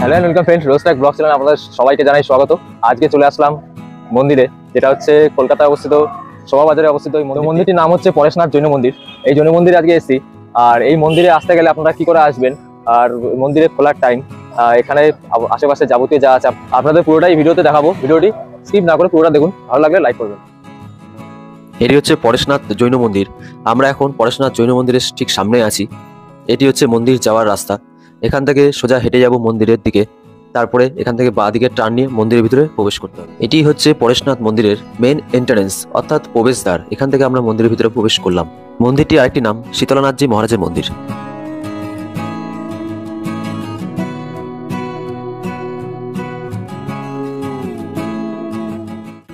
Hello and welcome friends, রোস্টাক blog চ্যানেলে আপনাদের সবাইকে জানাই স্বাগত। আজকে চলে আসলাম মন্দিরে, যেটা হচ্ছে কলকাতায় অবস্থিত, শোভাবাজারে অবস্থিত। এই মন্দিরটির নাম হচ্ছে পরেশনাথ জৈন মন্দির। এই জৈন মন্দিরে আজকে এসেছি। আর এই মন্দিরে আসতে গেলে আপনারা কি করে আসবেন, আর মন্দিরে খোলার টাইম, এখানে আশেপাশে যাবতীয় যা আছে আপনাদের পুরোটাই ভিডিওতে দেখাবো। ভিডিওটি স্কিপ না করে পুরোটা দেখুন, ভালো লাগলে লাইক করবেন। এটি হচ্ছে পরেশনাথ জৈন মন্দির। আমরা এখন পরেশনাথ জৈন মন্দিরের ঠিক সামনে আছি। এটি হচ্ছে মন্দির যাওয়ার রাস্তা। এখান থেকে সোজা হেঁটে যাব মন্দিরের দিকে, তারপরে এখান থেকে বাঁ দিকে টার্ন নিয়ে মন্দিরের ভিতরে প্রবেশ করতে হবে। এটি হচ্ছে পরেশনাথ মন্দিরের মেন এন্ট্রান্স অর্থাৎ প্রবেশদ্বার। এখান থেকে আমরা মন্দিরের ভিতরে প্রবেশ করলাম। মন্দিরটির আরেকটি নাম শীতলানাথজি মহারাজের মন্দির।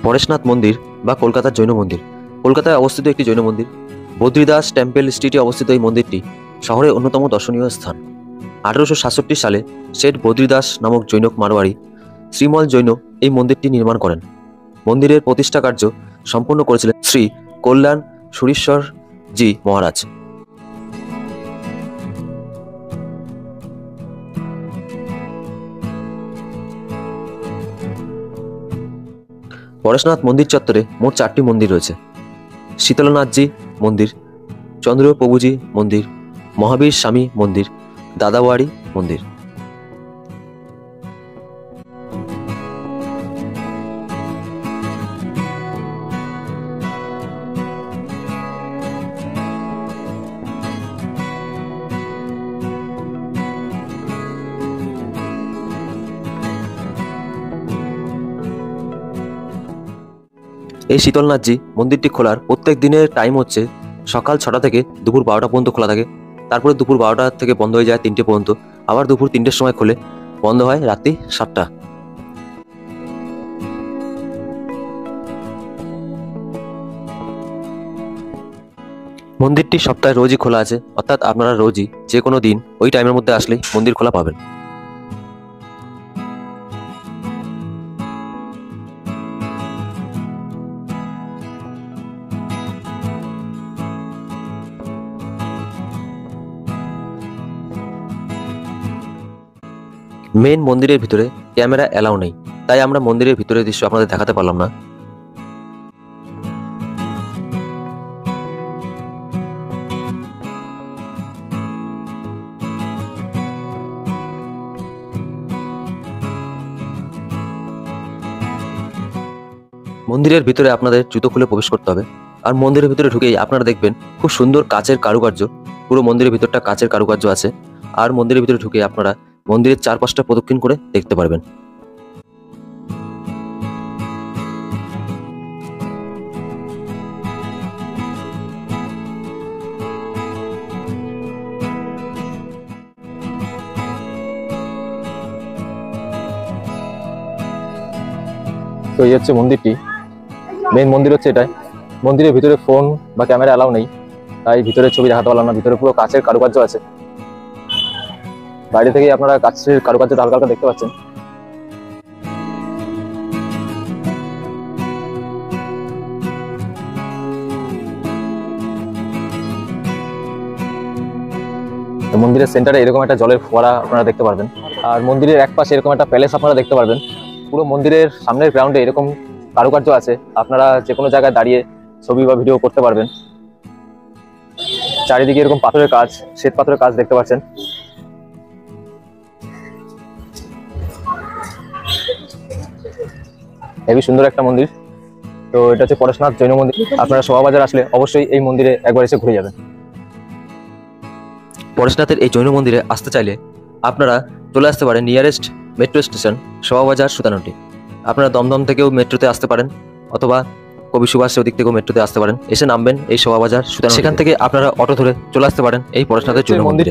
পরেশনাথ মন্দির বা কলকাতার জৈন মন্দির কলকাতায় অবস্থিত একটি জৈন মন্দির। বদ্রীদাস টেম্পল স্ট্রিটে অবস্থিত এই মন্দিরটি শহরের অন্যতম দর্শনীয় স্থান। 1867 সালে শেঠ বদ্রীদাস নামক জৈনক মারোয়ারি শ্রীমল জৈন এই মন্দিরটি নির্মাণ করেন। মন্দিরের প্রতিষ্ঠা কার্য সম্পন্ন করেছিলেন শ্রী কল্যাণ সুরীশ্বর জি মহারাজ। পরেশনাথ মন্দির চত্বরে মোট 4টি মন্দির রয়েছে: শীতলনাথজি মন্দির, চন্দ্রপ্রভুজি মন্দির, মহাবীর স্বামী মন্দির, দাদাওয়াড়ি মন্দির। এই শীতলনাথজি মন্দিরটি খোলার প্রত্যেক দিনের টাইম হচ্ছে সকাল 6টা থেকে দুপুর 12টা পর্যন্ত খোলা থাকে। তারপরে দুপুর 12টা থেকে বন্ধ হয়ে যায় 3টে পর্যন্ত। আবার দুপুর 3টের সময় খোলে, বন্ধ হয় রাত্রি 7টা। মন্দিরটি সপ্তাহে রোজই খোলা আছে, অর্থাৎ আপনারা রোজই যে কোনো দিন ওই টাইমের মধ্যে আসলেই মন্দির খোলা পাবেন। মেন মন্দিরের ভিতরে ক্যামেরা অ্যালাউ নেই, তাই আমরা মন্দিরের ভিতরের দৃশ্য আপনাদের দেখাতে পারলাম না। মন্দিরের ভিতরে আপনাদের জুতো খুলে প্রবেশ করতে হবে। আর মন্দিরের ভিতরে ঢুকেই আপনারা দেখবেন খুব সুন্দর কাচের কারুকার্য। পুরো মন্দিরের ভিতরটা কাচের কারুকার্য আছে। আর মন্দিরের ভিতরে ঢুকে আপনারা মন্দিরের চারপাশটা প্রদক্ষিণ করে দেখতে পারবেন। তো এই হচ্ছে মন্দিরটি, মেন মন্দির হচ্ছে এটাই। মন্দিরের ভিতরে ফোন বা ক্যামেরা অ্যালাউ নেই, তাই ভিতরে ছবি দেখাতে পারলাম না। ভিতরে পুরো কাচের কারুকার্য আছে। বাইরে থেকেই আপনারা কাচের কারুকার্যটা হালকা হালকা দেখতে পাচ্ছেন। মন্দিরের সেন্টারে এরকম একটা জলের ফোয়ারা আপনারা দেখতে পারবেন। আর মন্দিরের এক পাশে এরকম একটা প্যালেস আপনারা দেখতে পারবেন। পুরো মন্দিরের সামনের গ্রাউন্ডে এরকম কারুকার্য আছে, আপনারা যে কোনো জায়গায় দাঁড়িয়ে ছবি বা ভিডিও করতে পারবেন। চারিদিকে এরকম পাথরের কাজ, শ্বেত পাথরের কাজ দেখতে পাচ্ছেন। হেবি সুন্দর একটা মন্দির। তো এটা হচ্ছে পরেশনাথ জৈন মন্দির। আপনারা শোভাবাজার আসলে অবশ্যই এই মন্দিরে একবার এসে ঘুরে যাবেন। পরেশনাথের এই জৈন মন্দিরে আসতে চাইলে আপনারা চলে আসতে পারেন nearest metro station Shobhabazar Sutanuti. আপনারা দমদম থেকেও মেট্রোতে আসতে পারেন, অথবা কবি সুভাষ ওদিক থেকেও মেট্রোতে আসতে পারেন। এসে নামবেন এই শোভাবাজার সুতানুটি। সেখান থেকে আপনারা অটো ধরে চলে আসতে পারেন এই পরেশনাথের জৈন মন্দিরে।